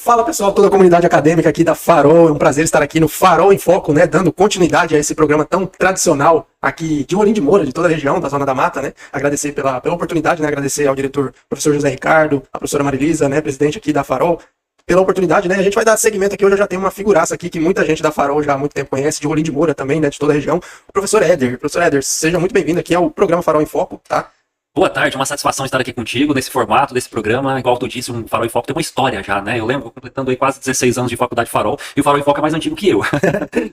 Fala pessoal, toda a comunidade acadêmica aqui da Farol, é um prazer estar aqui no Farol em Foco, né, dando continuidade a esse programa tão tradicional aqui de Rolim de Moura, de toda a região, da Zona da Mata, né, agradecer pela oportunidade, né, agradecer ao diretor professor José Ricardo, a professora Marilisa, né, presidente aqui da Farol, pela oportunidade, né, a gente vai dar seguimento aqui, hoje eu já tenho uma figuraça aqui que muita gente da Farol já há muito tempo conhece, de Rolim de Moura também, né, de toda a região, o professor Éder. Professor Éder, seja muito bem-vindo aqui ao programa Farol em Foco, tá? Boa tarde, uma satisfação estar aqui contigo nesse formato, desse programa. Igual tu disse, o Farol em Foco tem uma história já, né? Eu lembro, completando aí quase 16 anos de faculdade Farol, e o Farol em Foco é mais antigo que eu.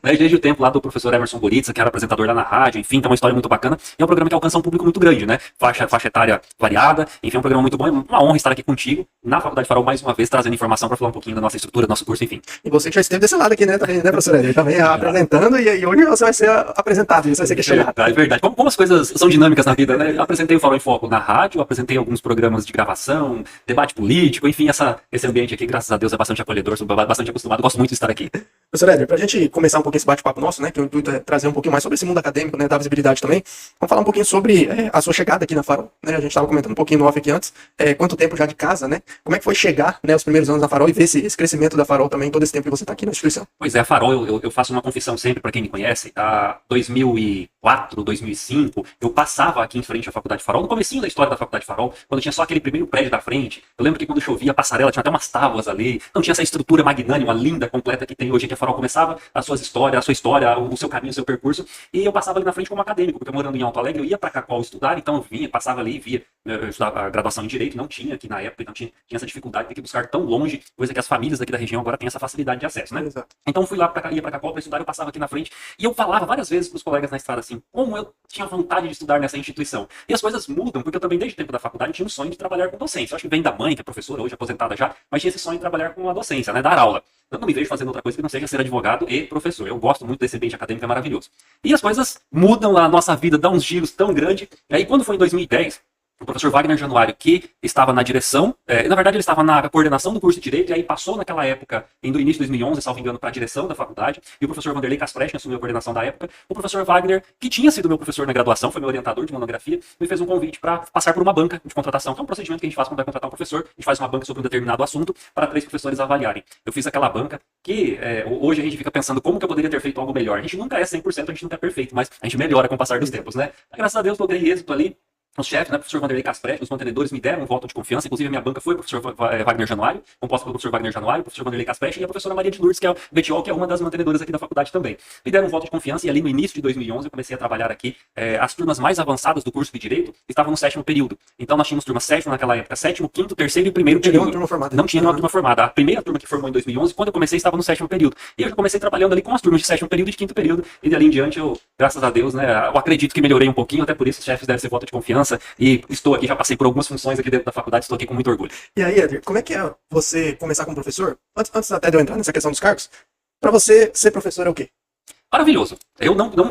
Né? Desde o tempo lá do professor Emerson Goritza, que era apresentador lá na rádio, enfim, tem uma história muito bacana. E é um programa que alcança um público muito grande, né? Faixa etária variada, enfim, é um programa muito bom. É uma honra estar aqui contigo na faculdade Farol mais uma vez, trazendo informação para falar um pouquinho da nossa estrutura, do nosso curso, enfim. E você que já esteve desse lado aqui, né, também, né, professor Éder? Também apresentando, e hoje você vai ser apresentado, você vai ser questionado. É verdade. Como as coisas são dinâmicas na vida, né? Eu apresentei o Farol em Foco na rádio, apresentei alguns programas de gravação, debate político, enfim, esse ambiente aqui, graças a Deus, é bastante acolhedor, sou bastante acostumado, gosto muito de estar aqui. Professor Éder, pra gente começar um pouquinho esse bate-papo nosso, né, que o intuito é trazer um pouquinho mais sobre esse mundo acadêmico, né, dar visibilidade também, vamos falar um pouquinho sobre a sua chegada aqui na Farol, né, a gente estava comentando um pouquinho no off aqui antes, quanto tempo já de casa, né, como é que foi chegar, né, os primeiros anos da Farol e ver esse crescimento da Farol também, todo esse tempo que você está aqui na instituição? Pois é, a Farol, eu faço uma confissão sempre para quem me conhece, 2004, 2005, eu passava aqui em frente à Faculdade Farol, no comecinho da história da Faculdade Farol, quando tinha só aquele primeiro prédio da frente. Eu lembro que quando chovia a passarela tinha até umas tábuas ali, não tinha essa estrutura magnânima, linda, completa que tem hoje, que a Farol começava a sua história, o seu caminho, o seu percurso, e eu passava ali na frente como acadêmico, porque morando em Alto Alegre eu ia para Cacau estudar, então eu vinha, passava ali e via, eu estudava a graduação em Direito, não tinha aqui na época, então tinha essa dificuldade de ter que buscar tão longe, coisa que as famílias daqui da região agora têm essa facilidade de acesso, né? Exato. Então fui lá, ia para Cacau para estudar, eu passava aqui na frente, e eu falava várias vezes para os colegas na estrada assim, como eu tinha vontade de estudar nessa instituição. E as coisas mudam, porque eu também desde o tempo da faculdade tinha um sonho de trabalhar com docência. Eu acho que vem da mãe, que é professora, hoje aposentada já, mas tinha esse sonho de trabalhar com a docência, né, dar aula. Eu não me vejo fazendo outra coisa que não seja ser advogado e professor. Eu gosto muito desse ambiente acadêmico, é maravilhoso. E as coisas mudam, a nossa vida dá uns giros tão grandes. E aí quando foi em 2010, o professor Wagner Januário, que estava na direção, na verdade ele estava na coordenação do curso de Direito, e aí passou naquela época, no início de 2011, salvo engano, para a direção da faculdade, e o professor Vanderlei Caspresti assumiu a coordenação da época. O professor Wagner, que tinha sido meu professor na graduação, foi meu orientador de monografia, me fez um convite para passar por uma banca de contratação, que é um procedimento que a gente faz quando vai contratar um professor. A gente faz uma banca sobre um determinado assunto para 3 professores avaliarem. Eu fiz aquela banca que hoje a gente fica pensando como que eu poderia ter feito algo melhor. A gente nunca é 100%, a gente nunca é perfeito, mas a gente melhora com o passar dos tempos, né? Graças a Deus, logrei êxito ali. Os chefes, né, o professor Vanderlei Caspresti, os mantenedores me deram um voto de confiança, inclusive a minha banca foi o professor Wagner Januário, composta pelo professor Wagner Januário, o professor Vanderlei Caspresti e a professora Maria de Lourdes, que é o Betiol, que é uma das mantenedoras aqui da faculdade também. Me deram um voto de confiança e ali no início de 2011 eu comecei a trabalhar aqui. As turmas mais avançadas do curso de Direito estavam no 7º período. Então nós tínhamos turma 7ª naquela época, 7º, 5º, 3º e 1º período. Não tinha nenhuma turma formada. A primeira turma que formou em 2011, quando eu comecei, estava no 7º período. E eu já comecei trabalhando ali com as turmas de 7º período e de 5º período. E dali em diante eu, graças a Deus, né, eu acredito que melhorei um pouquinho, até por isso os chefes devem ser voto de confiança. E estou aqui, já passei por algumas funções aqui dentro da faculdade, estou aqui com muito orgulho. E aí, Éder, como é que é você começar como professor? Antes até de eu entrar nessa questão dos cargos, para você ser professor é o quê? Maravilhoso.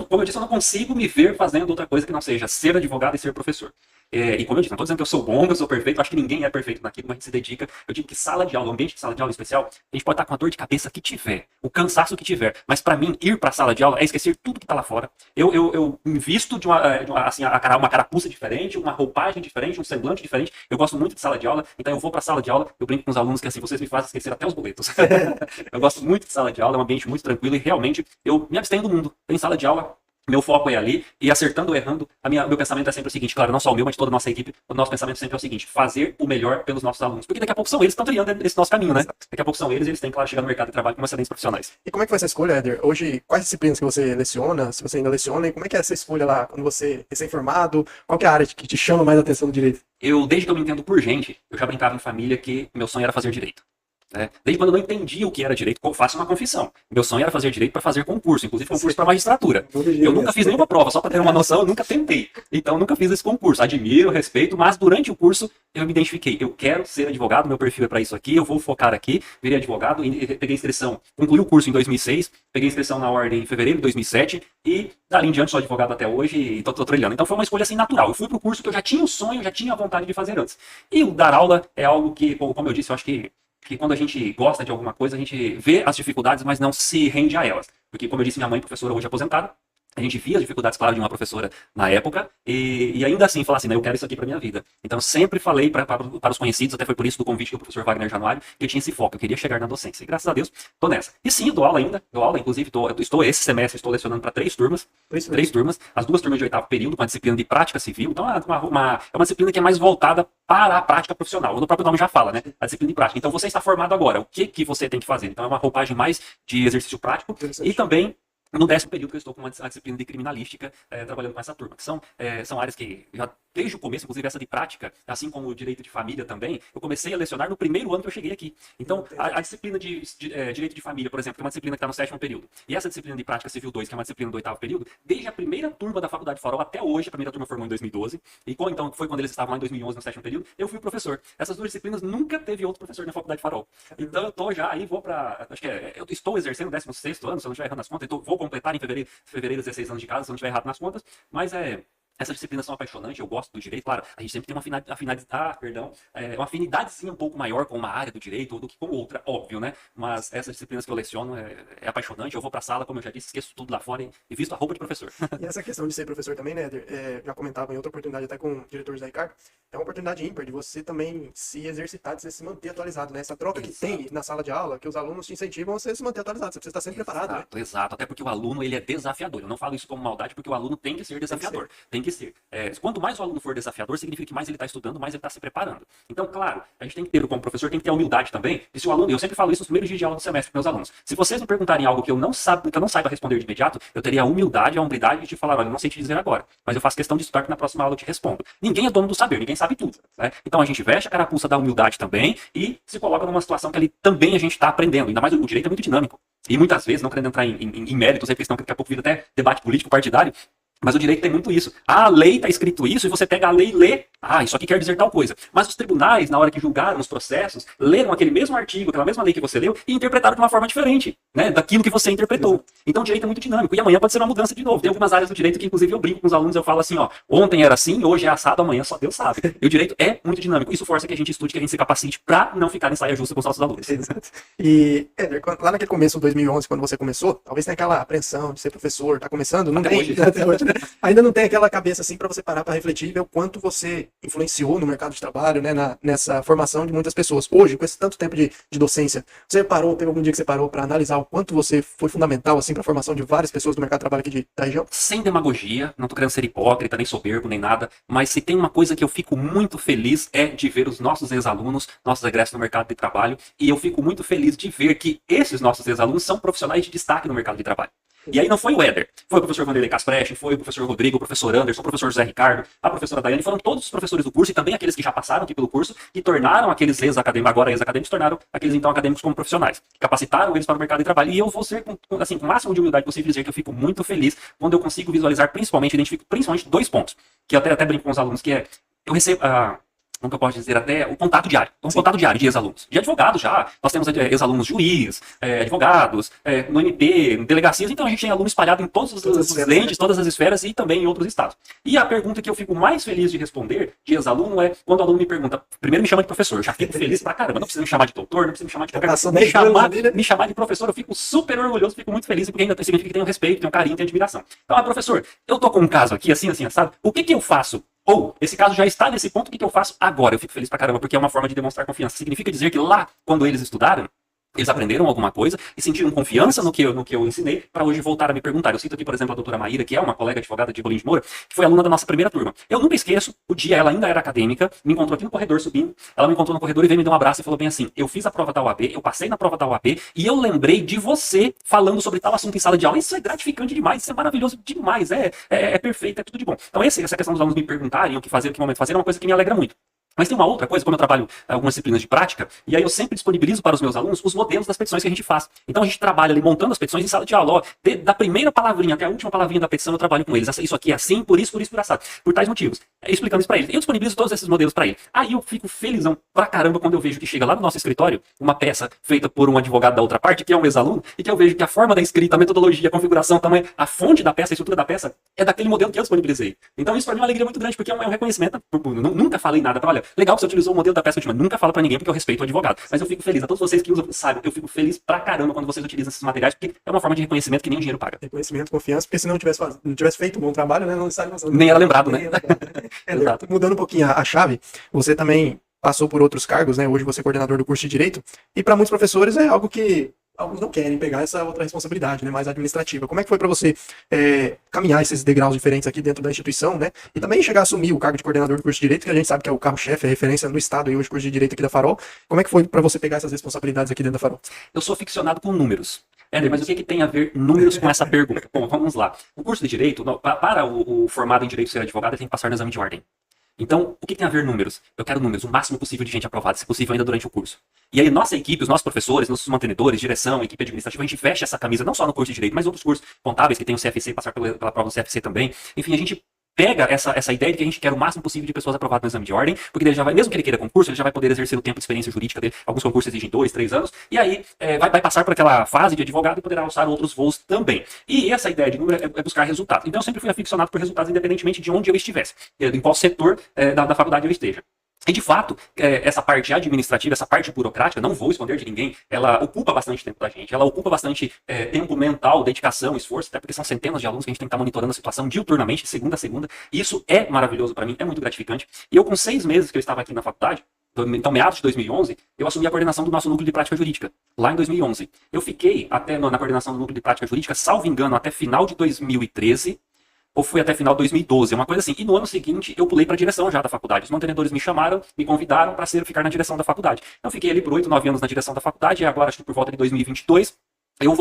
Como eu disse, eu não consigo me ver fazendo outra coisa que não seja ser advogado e ser professor. E como eu disse, não estou dizendo que eu sou bom, que eu sou perfeito, eu acho que ninguém é perfeito naquilo, mas a gente se dedica. Eu digo que sala de aula, um ambiente de sala de aula especial, a gente pode estar com a dor de cabeça que tiver, o cansaço que tiver, mas para mim, ir para a sala de aula é esquecer tudo que está lá fora. Eu me visto de uma carapuça diferente, uma roupagem diferente, um semblante diferente. Eu gosto muito de sala de aula, então eu vou para a sala de aula, eu brinco com os alunos que assim, vocês me fazem esquecer até os boletos. Eu gosto muito de sala de aula, é um ambiente muito tranquilo e realmente eu me abstenho do mundo. Tem sala de aula, meu foco é ali, e acertando ou errando, meu pensamento é sempre o seguinte, claro, não só o meu, mas de toda a nossa equipe, o nosso pensamento sempre é o seguinte, fazer o melhor pelos nossos alunos, porque daqui a pouco são eles que estão trilhando esse nosso caminho, né? Exato. Daqui a pouco são eles têm que, claro, chegar no mercado de trabalho como excelentes profissionais. E como é que foi essa escolha, Éder? Hoje, quais disciplinas que você leciona, se você ainda leciona, e como é que é essa escolha lá, quando você é recém-formado, qual que é a área que te chama mais a atenção no direito? Desde que eu me entendo por gente, eu já brincava em família que meu sonho era fazer direito. Desde quando eu não entendia o que era direito, eu faço uma confissão. Meu sonho era fazer direito para fazer concurso, inclusive concurso para magistratura. Eu nunca fiz nenhuma prova, só para ter uma noção, eu nunca tentei. Então nunca fiz esse concurso. Admiro, respeito, mas durante o curso eu me identifiquei. Eu quero ser advogado, meu perfil é para isso aqui, eu vou focar aqui, virei advogado, peguei inscrição, concluí o curso em 2006, peguei inscrição na ordem em fevereiro de 2007 e dali em diante sou advogado até hoje e tô trilhando. Então foi uma escolha assim natural. Eu fui pro curso que eu já tinha o sonho, já tinha a vontade de fazer antes. E o dar aula é algo que, como eu disse, eu acho que quando a gente gosta de alguma coisa, a gente vê as dificuldades, mas não se rende a elas. Porque, como eu disse, minha mãe, professora hoje aposentada, A gente via as dificuldades, claro, de uma professora na época, e ainda assim falar assim, né, eu quero isso aqui para minha vida. Então eu sempre falei para os conhecidos, até foi por isso do convite do professor Wagner Januário, que eu tinha esse foco, eu queria chegar na docência. E graças a Deus, tô nessa. E sim, eu dou aula ainda, inclusive, esse semestre estou lecionando para 3 turmas, as 2 turmas de 8º período, com a disciplina de prática civil. Então é uma disciplina que é mais voltada para a prática profissional. O próprio nome já fala, né? A disciplina de prática. Então você está formado agora, o que você tem que fazer? Então é uma roupagem mais de exercício prático e também no 10º período que eu estou com uma disciplina de criminalística, trabalhando com essa turma, que são áreas que já desde o começo, inclusive essa de prática, assim como o direito de família também, eu comecei a lecionar no primeiro ano que eu cheguei aqui. Então, a disciplina de direito de família, por exemplo, que é uma disciplina que está no 7º período, e essa disciplina de prática civil 2, que é uma disciplina do 8º período, desde a primeira turma da Faculdade Farol até hoje, a primeira turma formou em 2012, e então foi quando eles estavam lá em 2011, no 7º período, eu fui o professor. Essas 2 disciplinas nunca teve outro professor na Faculdade Farol. Então, eu tô já aí, eu estou exercendo o 16º ano, se eu não estiver errando as contas, então vou completar em fevereiro 16 anos de casa, se eu não estiver errado nas contas, mas essas disciplinas são apaixonantes, eu gosto do direito, claro, a gente sempre tem uma afinidadezinha um pouco maior com uma área do direito do que com outra, óbvio, né? Mas essas disciplinas que eu leciono é apaixonante, eu vou pra sala, como eu já disse, esqueço tudo lá fora e visto a roupa de professor. E essa questão de ser professor também, né, Éder, já comentava em outra oportunidade até com o diretor José Ricardo, é uma oportunidade ímpar de você também se exercitar, de você se manter atualizado, né? Essa troca que tem na sala de aula, que os alunos te incentivam a você se manter atualizado, você precisa estar sempre preparado, né? Exato, até porque o aluno, ele é desafiador, eu não falo isso como maldade, porque o aluno tem que ser desafiador, tem que ser. Quanto mais o aluno for desafiador, significa que mais ele está estudando, mais ele está se preparando. Então, claro, a gente tem que ter, como professor, tem que ter a humildade também. E se o aluno, eu sempre falo isso nos primeiros dias de aula do semestre para meus alunos. Se vocês me perguntarem algo que eu não saiba responder de imediato, eu teria a humildade, a hombridade de falar, olha, eu não sei te dizer agora, mas eu faço questão de estudar que na próxima aula eu te respondo. Ninguém é dono do saber, ninguém sabe tudo, né? Então a gente veste a carapuça da humildade também e se coloca numa situação que ali também a gente está aprendendo. Ainda mais o direito é muito dinâmico. E muitas vezes, não querendo entrar em méritos, aí questão que daqui a pouco vira até debate político partidário, mas o direito tem muito isso. A lei está escrito isso e você pega a lei e lê. Isso aqui quer dizer tal coisa. Mas os tribunais, na hora que julgaram os processos, leram aquele mesmo artigo, aquela mesma lei que você leu e interpretaram de uma forma diferente, né, daquilo que você interpretou. Exato. Então o direito é muito dinâmico. E amanhã pode ser uma mudança de novo. Tem algumas áreas do direito que, inclusive, eu brinco com os alunos, eu falo assim, ontem era assim, hoje é assado, amanhã só Deus sabe. E o direito é muito dinâmico. Isso força que a gente estude, que a gente se capacite para não ficar em saia justa com os nossos alunos. Exato. E, Éder, lá naquele começo, 2011, quando você começou, talvez tenha aquela apreensão de ser professor, tá começando, não tem, até hoje, né? Ainda não tem aquela cabeça assim para você parar para refletir e ver o quanto você influenciou no mercado de trabalho, né, nessa formação de muitas pessoas. Hoje, com esse tanto tempo de docência, você teve algum dia que você parou para analisar o quanto você foi fundamental assim para a formação de várias pessoas do mercado de trabalho aqui da região? Sem demagogia, não tô querendo ser hipócrita, nem soberbo, nem nada, mas se tem uma coisa que eu fico muito feliz é de ver os nossos ex-alunos, nossos egressos no mercado de trabalho, e eu fico muito feliz de ver que esses nossos ex-alunos são profissionais de destaque no mercado de trabalho. E aí não foi o Éder, foi o professor Vanderlei Casprecht, foi o professor Rodrigo, o professor Anderson, o professor José Ricardo, a professora Daiane, foram todos os professores do curso e também aqueles que já passaram aqui pelo curso e tornaram aqueles ex-acadêmicos, agora ex-acadêmicos, tornaram aqueles então acadêmicos como profissionais, capacitaram eles para o mercado de trabalho. E eu vou ser, assim, com o máximo de humildade possível dizer que eu fico muito feliz quando eu consigo visualizar, identifico principalmente 2 pontos, que eu até brinco com os alunos, que eu recebo... como que eu posso dizer, até o contato diário. Então, contato diário de ex-alunos. De advogados já. Nós temos ex-alunos juiz, advogados, no MP, delegacias. Então, a gente tem aluno espalhado em todos os entes, todas as esferas e também em outros estados. E a pergunta que eu fico mais feliz de responder de ex-aluno é quando o aluno me pergunta, primeiro me chama de professor. Eu já fico feliz pra caramba. Não precisa me chamar de doutor, não precisa me chamar de qualquer coisa. Me chamar de professor, eu fico super orgulhoso, fico muito feliz, porque ainda significa que tenho respeito, tenho carinho, tenho admiração. Então, professor, eu tô com um caso aqui, assim, sabe? O que eu faço? Ou, esse caso já está nesse ponto, o que eu faço agora? Eu fico feliz pra caramba, porque é uma forma de demonstrar confiança. Significa dizer que lá, quando eles estudaram, eles aprenderam alguma coisa e sentiram confiança no que eu ensinei para hoje voltar a me perguntar. Eu cito aqui, por exemplo, a doutora Maíra, que é uma colega advogada de Rolim de Moura, que foi aluna da nossa primeira turma. Eu nunca esqueço, o dia ela ainda era acadêmica, me encontrou aqui no corredor subindo, ela me encontrou no corredor e veio me dar um abraço e falou bem assim, eu fiz a prova da UAB, eu passei na prova da UAB e eu lembrei de você falando sobre tal assunto em sala de aula. Isso é gratificante demais, isso é maravilhoso demais, é perfeito, é tudo de bom. Então essa questão dos alunos me perguntarem o que fazer, o que momento fazer, é uma coisa que me alegra muito. Mas tem uma outra coisa, como eu trabalho algumas disciplinas de prática, e aí eu sempre disponibilizo para os meus alunos os modelos das petições que a gente faz. Então a gente trabalha ali montando as petições em sala de aula. Da primeira palavrinha até a última palavrinha da petição eu trabalho com eles. Isso aqui é assim, por isso, por assado. Por tais motivos. Explicando isso para eles. Eu disponibilizo todos esses modelos para ele. Aí eu fico felizão pra caramba quando eu vejo que chega lá no nosso escritório uma peça feita por um advogado da outra parte, que é um ex-aluno, e que eu vejo que a forma da escrita, a metodologia, a configuração, tamanho, a fonte da peça, a estrutura da peça é daquele modelo que eu disponibilizei. Então isso para mim é uma alegria muito grande, porque é um reconhecimento. Nunca falei nada. Olha, olha, legal que você utilizou o modelo da peça última. Nunca fala pra ninguém porque eu respeito o advogado. Mas eu fico feliz, a todos vocês que usam, saibam, eu fico feliz pra caramba quando vocês utilizam esses materiais, porque é uma forma de reconhecimento que nem o dinheiro paga. Reconhecimento, confiança, porque se não tivesse feito um bom trabalho, né, não estaria Nem era lembrado, né? Exato. Mudando um pouquinho a chave, você também passou por outros cargos, né? Hoje você é coordenador do curso de Direito, e para muitos professores é algo que alguns não querem pegar essa outra responsabilidade, né, mais administrativa. Como é que foi para você caminhar esses degraus diferentes aqui dentro da instituição, né, e também chegar a assumir o cargo de coordenador do curso de Direito, que a gente sabe que é o carro-chefe, a referência no estado e hoje curso de Direito aqui da Farol. Como é que foi para você pegar essas responsabilidades aqui dentro da Farol? Eu sou ficcionado com números. Éder, mas o que tem a ver números com essa pergunta? Bom, vamos lá. O curso de Direito, para o formado em Direito ser advogado, ele tem que passar no exame de ordem. Então, o que tem a ver números? Eu quero números, o máximo possível de gente aprovada, se possível ainda durante o curso. E aí, nossa equipe, os nossos professores, nossos mantenedores, direção, equipe administrativa, a gente veste essa camisa não só no curso de Direito, mas outros cursos contábeis que tem o CFC, passar pela prova do CFC também. Enfim, a gente pega essa ideia de que a gente quer o máximo possível de pessoas aprovadas no exame de ordem, porque ele já vai, mesmo que ele queira concurso, ele já vai poder exercer o tempo de experiência jurídica dele. Alguns concursos exigem 2, 3 anos, e aí vai passar por aquela fase de advogado e poderá alçar outros voos também. E essa ideia de número é buscar resultados. Então eu sempre fui aficionado por resultados, independentemente de onde eu estivesse, em qual setor da faculdade eu esteja. E de fato, essa parte administrativa, essa parte burocrática, não vou esconder de ninguém, ela ocupa bastante tempo da gente, ela ocupa bastante tempo mental, dedicação, esforço, até porque são centenas de alunos que a gente tem que estar monitorando a situação diuturnamente, segunda a segunda, e isso é maravilhoso para mim, é muito gratificante. E eu, com 6 meses que eu estava aqui na faculdade, então meados de 2011, eu assumi a coordenação do nosso núcleo de prática jurídica, lá em 2011. Eu fiquei até na coordenação do núcleo de prática jurídica, salvo engano, até final de 2013, ou fui até final de 2012, uma coisa assim. E no ano seguinte eu pulei para a direção já da faculdade. Os mantenedores me chamaram, me convidaram para ficar na direção da faculdade. Eu fiquei ali por 8, 9 anos na direção da faculdade, e agora, acho que por volta de 2022, eu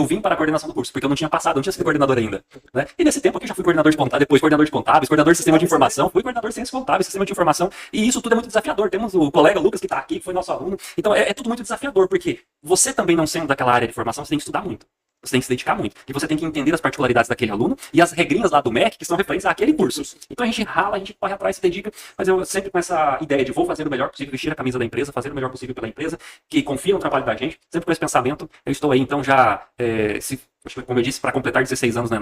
vim para a coordenação do curso, porque eu não tinha passado, não tinha sido coordenador ainda, né? E nesse tempo aqui eu já fui coordenador de contábeis, depois coordenador de contábeis, coordenador de sistema de informação, fui coordenador de ciências contábeis, sistema de informação, e isso tudo é muito desafiador. Temos o colega Lucas que está aqui, que foi nosso aluno, então é tudo muito desafiador, porque você também não sendo daquela área de formação, você tem que estudar muito. Você tem que se dedicar muito. E você tem que entender as particularidades daquele aluno e as regrinhas lá do MEC que são referentes àquele curso. Então a gente rala, a gente corre atrás, se dedica, mas eu sempre com essa ideia de vou fazer o melhor possível, vestir a camisa da empresa, fazer o melhor possível pela empresa, que confia no trabalho da gente, sempre com esse pensamento. Eu estou aí, então, já, como eu disse, para completar 16 anos, né,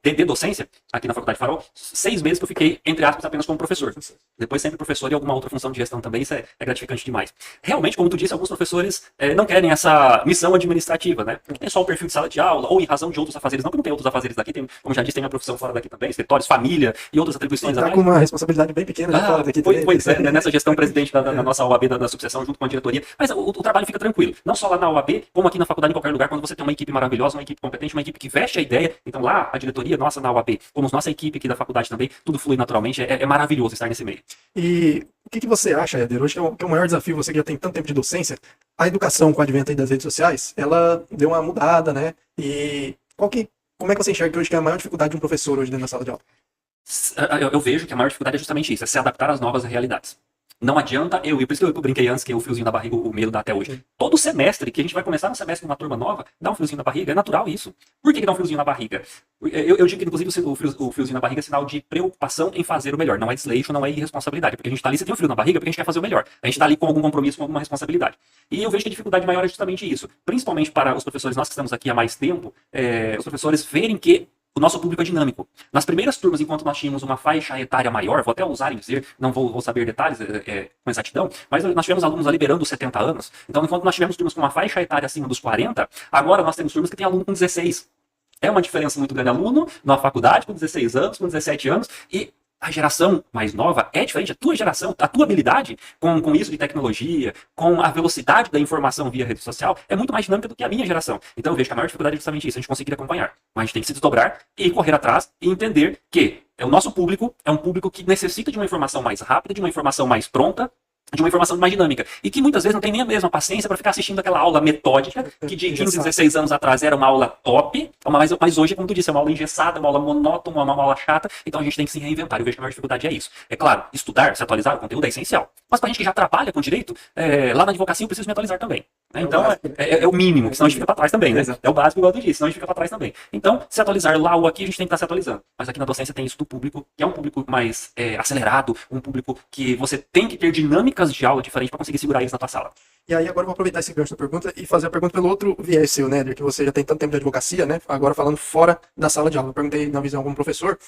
de docência, aqui na Faculdade Farol, 6 meses que eu fiquei, entre aspas, apenas como professor. Depois sempre professor e alguma outra função de gestão também, isso é gratificante demais. Realmente, como tu disse, alguns professores não querem essa missão administrativa, né? Tem só o perfil de sala de aula, ou em razão de outros afazeres, não que não tem outros afazeres daqui, tem, como já disse, tem uma profissão fora daqui também, escritórios, família e outras atribuições. Tá com uma responsabilidade bem pequena já fora daqui também. Pois é, né, nessa gestão presidente da nossa OAB, da sucessão, junto com a diretoria, mas o trabalho fica tranquilo, não só lá na OAB, como aqui na faculdade, em qualquer lugar, quando você tem uma equipe maravilhosa, uma equipe competente, uma equipe que veste a ideia, então lá a diretoria nossa na OAB, como nossa equipe aqui da faculdade também, tudo flui naturalmente, é maravilhoso estar nesse meio. E o que você acha, Éder, hoje que é o maior desafio, você que já tem tanto tempo de docência, a educação com o advento aí das redes sociais, ela deu uma mudada, né? E como é que você enxerga hoje que é a maior dificuldade de um professor hoje dentro da sala de aula? Eu vejo que a maior dificuldade é justamente isso, é se adaptar às novas realidades. Não adianta e por isso que eu brinquei antes que o friozinho da barriga, o medo dá até hoje. Todo semestre, que a gente vai começar no semestre com uma turma nova, dá um friozinho na barriga, é natural isso. Por que dá um friozinho na barriga? Eu digo que, inclusive, o friozinho na barriga é sinal de preocupação em fazer o melhor. Não é desleixo, não é irresponsabilidade. Porque a gente tá ali, você tem um frio na barriga porque a gente quer fazer o melhor. A gente tá ali com algum compromisso, com alguma responsabilidade. E eu vejo que a dificuldade maior é justamente isso. Principalmente para os professores, nós que estamos aqui há mais tempo, os professores verem que o nosso público é dinâmico. Nas primeiras turmas, enquanto nós tínhamos uma faixa etária maior, vou até usar em dizer, não vou saber detalhes com exatidão, mas nós tivemos alunos ali beirando os 70 anos. Então, enquanto nós tivemos turmas com uma faixa etária acima dos 40, agora nós temos turmas que tem aluno com 16. É uma diferença muito grande. Aluno na faculdade com 16 anos, com 17 anos, e a geração mais nova é diferente. A tua geração, a tua habilidade com isso de tecnologia, com a velocidade da informação via rede social, é muito mais dinâmica do que a minha geração. Então eu vejo que a maior dificuldade é justamente isso, a gente conseguir acompanhar. Mas a gente tem que se desdobrar e correr atrás e entender que o nosso público é um público que necessita de uma informação mais rápida, de uma informação mais pronta, de uma informação mais dinâmica. E que muitas vezes não tem nem a mesma paciência para ficar assistindo aquela aula metódica, que de 15, 16 anos atrás era uma aula top, mas hoje, como tu disse, é uma aula engessada, uma aula monótona, uma aula chata, então a gente tem que se reinventar. Eu vejo que a maior dificuldade é isso. É claro, estudar, se atualizar, o conteúdo é essencial. Mas pra gente que já trabalha com direito, lá na advocacia eu preciso me atualizar também. Né? Então é o mínimo, senão a gente fica para trás também, né? É o básico, igual tu disse, senão a gente fica para trás também. Então, se atualizar lá ou aqui, a gente tem que estar se atualizando. Mas aqui na docência tem isso do público, que é um público mais acelerado, um público que você tem que ter dinâmicas de aula diferentes para conseguir segurar eles na tua sala. E aí agora eu vou aproveitar esse gancho da pergunta e fazer a pergunta pelo outro viés seu, né, Éder, que você já tem tanto tempo de advocacia, né, agora falando fora da sala de aula. Eu perguntei na visão como professor,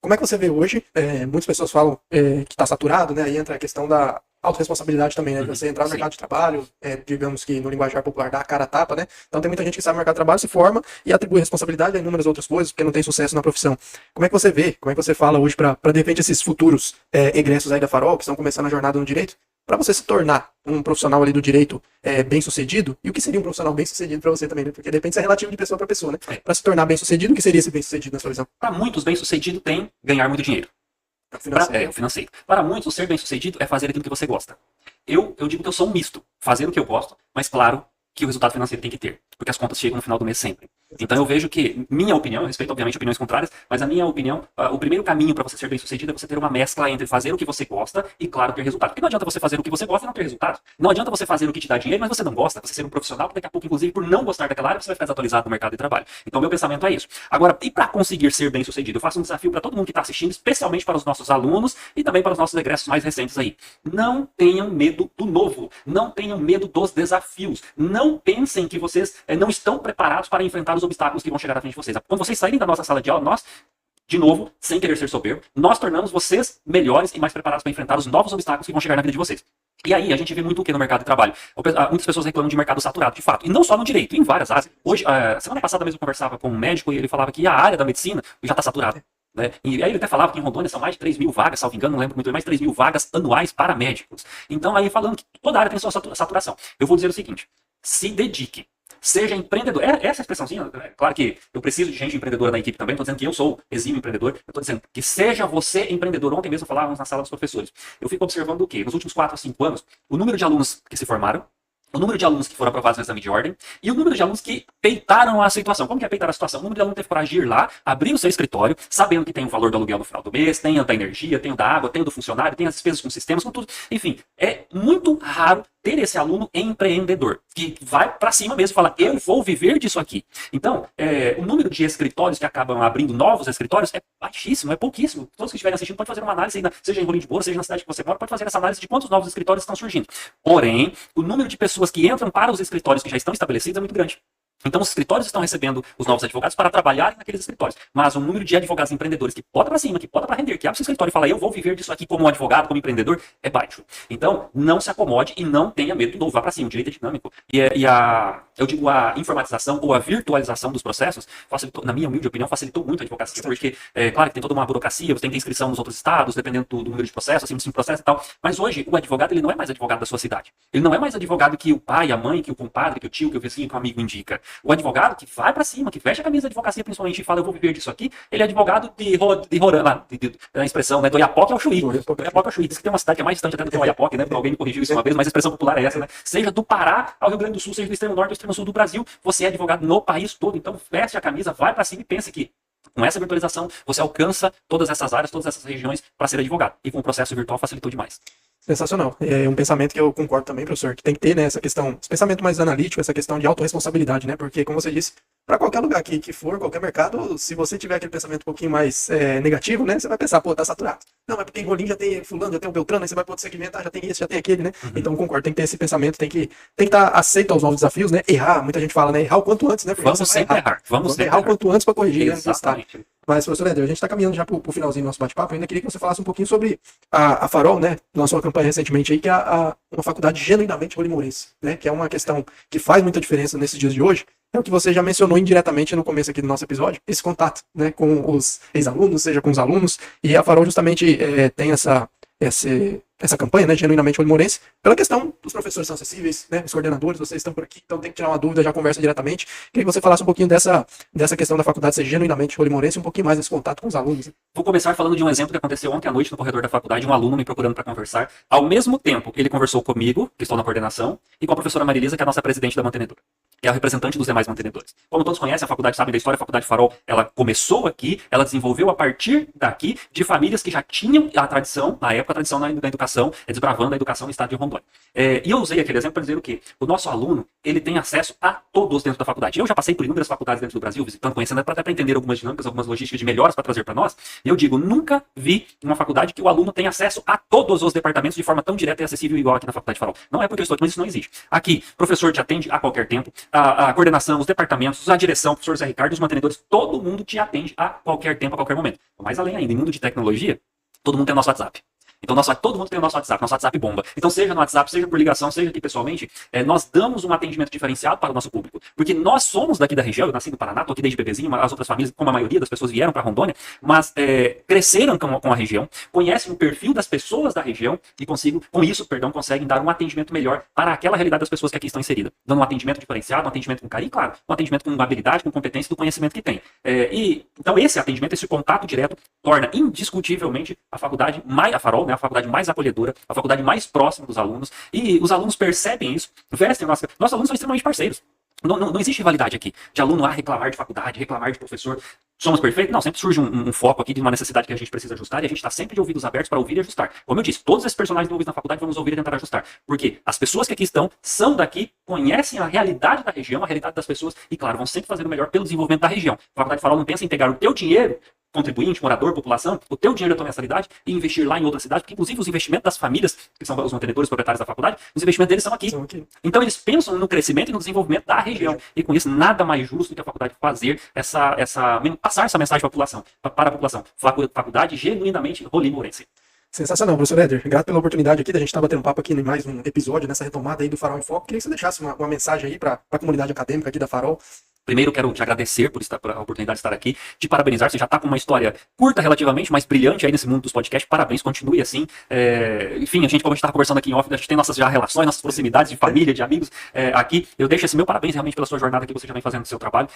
Como é que você vê hoje? Muitas pessoas falam que está saturado, né? Aí entra a questão da autorresponsabilidade também, né? De você entrar no mercado de trabalho, digamos que no linguajar popular, dar a cara a tapa, né? Então tem muita gente que sai no mercado de trabalho, se forma e atribui responsabilidade a inúmeras outras coisas, porque não tem sucesso na profissão. Como é que você vê? Como é que você fala hoje para de repente esses futuros egressos aí da Farol, que estão começando a jornada no direito, para você se tornar um profissional ali do direito bem-sucedido? E o que seria um profissional bem-sucedido para você também, né? Porque depende, isso é relativo de pessoa para pessoa, né? Para se tornar bem-sucedido, o que seria esse bem-sucedido na sua visão? Para muitos, bem-sucedido tem ganhar muito dinheiro. O financeiro. Para muitos, o ser bem-sucedido é fazer aquilo que você gosta. Eu digo que eu sou um misto. Fazer o que eu gosto, mas claro que o resultado financeiro tem que ter. Porque as contas chegam no final do mês sempre. Então eu vejo que, minha opinião, eu respeito obviamente opiniões contrárias, mas a minha opinião, o primeiro caminho para você ser bem-sucedido é você ter uma mescla entre fazer o que você gosta e, claro, ter resultado. Porque não adianta você fazer o que você gosta e não ter resultado. Não adianta você fazer o que te dá dinheiro, mas você não gosta. Você ser um profissional que daqui a pouco, inclusive, por não gostar daquela área, você vai ficar desatualizado no mercado de trabalho. Então meu pensamento é isso. Agora, e para conseguir ser bem-sucedido? Eu faço um desafio para todo mundo que está assistindo, especialmente para os nossos alunos e também para os nossos egressos mais recentes aí. Não tenham medo do novo. Não tenham medo dos desafios. Não pensem que vocês não estão preparados para enfrentar os obstáculos que vão chegar à frente de vocês. Quando vocês saírem da nossa sala de aula, nós, de novo, sem querer ser soberbo, nós tornamos vocês melhores e mais preparados para enfrentar os novos obstáculos que vão chegar na vida de vocês. E aí, a gente vê muito o que no mercado de trabalho? Muitas pessoas reclamam de mercado saturado, de fato. E não só no direito, em várias áreas. Hoje, semana passada mesmo eu conversava com um médico e ele falava que a área da medicina já está saturada. Né? E aí ele até falava que em Rondônia são mais de 3 mil vagas, salvo engano, não lembro muito bem, mais de 3 mil vagas anuais para médicos. Então aí falando que toda área tem sua saturação. Eu vou dizer o seguinte, se dedique. Seja empreendedor. Essa expressãozinha, claro que eu preciso de gente empreendedora na equipe também, estou dizendo que eu sou exímio empreendedor, eu estou dizendo que seja você empreendedor. Ontem mesmo falávamos na sala dos professores. Eu fico observando o quê? Nos últimos 4 a 5 anos, o número de alunos que se formaram, o número de alunos que foram aprovados no exame de ordem e o número de alunos que peitaram a situação. Como que é peitar a situação? O número de alunos teve coragem de ir lá, abrir o seu escritório, sabendo que tem o valor do aluguel no final do mês, tem o da energia, tem o da água, tem o do funcionário, tem as despesas com sistemas, com tudo. Enfim, é muito raro ter esse aluno empreendedor, que vai para cima mesmo e fala, eu vou viver disso aqui. Então, o número de escritórios que acabam abrindo novos escritórios é baixíssimo, é pouquíssimo. Todos que estiverem assistindo podem fazer uma análise, aí seja em Rolim de Moura, seja na cidade que você mora, pode fazer essa análise de quantos novos escritórios estão surgindo. Porém, o número de pessoas que entram para os escritórios que já estão estabelecidos é muito grande. Então, os escritórios estão recebendo os novos advogados para trabalharem naqueles escritórios. Mas o número de advogados empreendedores que bota para cima, que bota para render, que abre o seu escritório e fala, eu vou viver disso aqui como um advogado, como empreendedor, é baixo. Então, não se acomode e não tenha medo do novo. Vá para cima. O direito é dinâmico. Eu digo, a informatização ou a virtualização dos processos, facilitou, na minha humilde opinião, facilitou muito a advocacia. Porque, claro que tem toda uma burocracia, você tem que ter inscrição nos outros estados, dependendo do número de processos, assim, de processo e tal. Mas hoje, o advogado, ele não é mais advogado da sua cidade. Ele não é mais advogado que o pai, a mãe, que o compadre, que o tio, que o vizinho, que o amigo indica. O advogado que vai pra cima, que veste a camisa da advocacia principalmente e fala, eu vou viver disso aqui, ele é advogado de Roraima, a expressão, né, do Oiapoque ao Chuí. Do Oiapoque ao Chuí. Diz que tem uma cidade que é mais distante até do que o Oiapoque, né, alguém me corrigiu isso uma vez, mas a expressão popular é essa, né? Seja do Pará ao Rio Grande do Sul, seja do extremo norte ao extremo sul do Brasil, você é advogado no país todo. Então, veste a camisa, vai pra cima e pensa que com essa virtualização, você alcança todas essas áreas, todas essas regiões para ser advogado. E com o processo virtual facilitou demais. Sensacional. É um pensamento que eu concordo também, professor, que tem que ter, né, essa questão, esse pensamento mais analítico, essa questão de autorresponsabilidade, né, porque, como você disse, para qualquer lugar que for, qualquer mercado, se você tiver aquele pensamento um pouquinho mais negativo, né, você vai pensar, pô, tá saturado. Não, mas porque em Rolim já tem fulano, já tem o Beltrano, aí você vai para outro segmento, já tem esse, já tem aquele, né, Então concordo, tem que ter esse pensamento, tem que estar aceito aos novos desafios, né, errar, muita gente fala, né, errar o quanto antes, né, porque vamos sempre errar. Vamos errar o quanto antes para corrigir, exatamente. Né, mas, professor Éder, a gente está caminhando já para o finalzinho do nosso bate-papo. Eu ainda queria que você falasse um pouquinho sobre a Farol, né? Lançou uma campanha recentemente aí, que é uma faculdade genuinamente rolimourense, né? Que é uma questão que faz muita diferença nesses dias de hoje. É o que você já mencionou indiretamente no começo aqui do nosso episódio, esse contato, né? Com os ex-alunos, seja com os alunos. E a Farol justamente tem essa campanha, né, genuinamente rolimourense, pela questão dos professores são acessíveis, né, os coordenadores, vocês estão por aqui, então tem que tirar uma dúvida, já conversa diretamente. Queria que você falasse um pouquinho dessa questão da faculdade ser genuinamente rolimourense, um pouquinho mais desse contato com os alunos. Vou começar falando de um exemplo que aconteceu ontem à noite no corredor da faculdade, um aluno me procurando para conversar. Ao mesmo tempo, ele conversou comigo, que estou na coordenação, e com a professora Marilisa, que é a nossa presidente da mantenedora, que é a representante dos demais mantenedores. Como todos conhecem, a faculdade sabe da história, a faculdade Farol, ela começou aqui, ela desenvolveu a partir daqui de famílias que já tinham a tradição, na época, a tradição da educação, desbravando a educação no estado de Rondônia. E eu usei aquele exemplo para dizer o quê? O nosso aluno, ele tem acesso a todos dentro da faculdade. Eu já passei por inúmeras faculdades dentro do Brasil, visitando, conhecendo, até para entender algumas dinâmicas, algumas logísticas de melhoras para trazer para nós. E eu digo, nunca vi uma faculdade que o aluno tem acesso a todos os departamentos de forma tão direta e acessível igual aqui na Faculdade Farol. Não é porque eu estou aqui, mas isso não existe. Aqui, professor te atende a qualquer tempo, a coordenação, os departamentos, a direção, o professor Zé Ricardo, os mantenedores, todo mundo te atende a qualquer tempo, a qualquer momento. Mais além ainda, em mundo de tecnologia, todo mundo tem o nosso WhatsApp. Então, todo mundo tem o nosso WhatsApp bomba. Então, seja no WhatsApp, seja por ligação, seja aqui pessoalmente, nós damos um atendimento diferenciado para o nosso público. Porque nós somos daqui da região, eu nasci no Paraná, estou aqui desde bebezinho, as outras famílias, como a maioria das pessoas, vieram para Rondônia, mas cresceram com a região, conhecem o perfil das pessoas da região e conseguem dar um atendimento melhor para aquela realidade das pessoas que aqui estão inseridas. Dando um atendimento diferenciado, um atendimento com carinho, claro, um atendimento com habilidade, com competência do conhecimento que tem. Então, esse atendimento, esse contato direto, torna indiscutivelmente a faculdade a Farol, né, a faculdade mais acolhedora, a faculdade mais próxima dos alunos, e os alunos percebem isso, vestem nossos alunos são extremamente parceiros. Não existe rivalidade aqui, de aluno a reclamar de faculdade, reclamar de professor. Somos perfeitos? Não, sempre surge um foco aqui de uma necessidade que a gente precisa ajustar, e a gente está sempre de ouvidos abertos para ouvir e ajustar. Como eu disse, todos esses personagens envolvidos na faculdade vamos ouvir e tentar ajustar, porque as pessoas que aqui estão são daqui, conhecem a realidade da região, a realidade das pessoas, e claro, vão sempre fazer o melhor pelo desenvolvimento da região. A Faculdade Farol não pensa em pegar o teu dinheiro, contribuinte, morador, população, o teu dinheiro da tua mensalidade e investir lá em outra cidade, porque inclusive os investimentos das famílias, que são os mantenedores proprietários da faculdade, os investimentos deles são aqui. Então eles pensam no crescimento e no desenvolvimento da região. E com isso, nada mais justo do que a faculdade fazer passar essa mensagem para a população. Faculdade genuinamente rolimourense. Sensacional, professor Éder. Grato pela oportunidade aqui da gente estar batendo papo aqui em mais um episódio nessa retomada aí do Farol em Foco. Queria que você deixasse uma mensagem aí para a comunidade acadêmica aqui da Farol. Primeiro, quero te agradecer por a oportunidade de estar aqui, te parabenizar, você já está com uma história curta relativamente, mas brilhante aí nesse mundo dos podcasts, parabéns, continue assim. Enfim, como a gente estava conversando aqui em off, a gente tem nossas já relações, nossas proximidades de família, de amigos aqui. Eu deixo esse meu parabéns realmente pela sua jornada que você já vem fazendo no seu trabalho.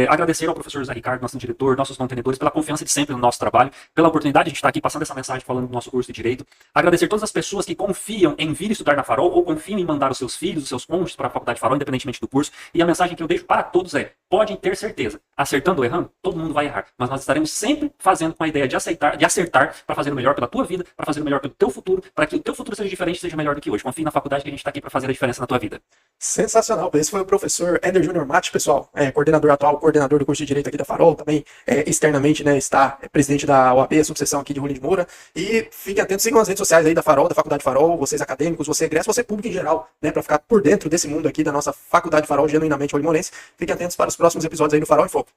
Agradecer ao professor Zé Ricardo, nosso diretor, nossos mantenedores, pela confiança de sempre no nosso trabalho, pela oportunidade de estar aqui passando essa mensagem falando do nosso curso de Direito. Agradecer todas as pessoas que confiam em vir estudar na Farol ou confiam em mandar os seus filhos, os seus cônjuges para a Faculdade Farol, independentemente do curso. E a mensagem que eu deixo para todos podem ter certeza, acertando ou errando, todo mundo vai errar, mas nós estaremos sempre fazendo com a ideia de acertar para fazer o melhor pela tua vida, para fazer o melhor pelo teu futuro, para que o teu futuro seja diferente, seja melhor do que hoje. Confie na faculdade que a gente está aqui para fazer a diferença na tua vida. Sensacional. Esse foi o professor Éder Júnior Mate, pessoal, coordenador do curso de Direito aqui da Farol, também externamente, né, está presidente da OAB, a subseção aqui de Rolim de Moura. E fiquem atentos, sigam as redes sociais aí da Farol, da Faculdade Farol, vocês acadêmicos, você egresso, você público em geral, né, para ficar por dentro desse mundo aqui da nossa Faculdade Farol, genuinamente rolimourense. Fiquem atentos para os próximos episódios aí do Farol em Foco.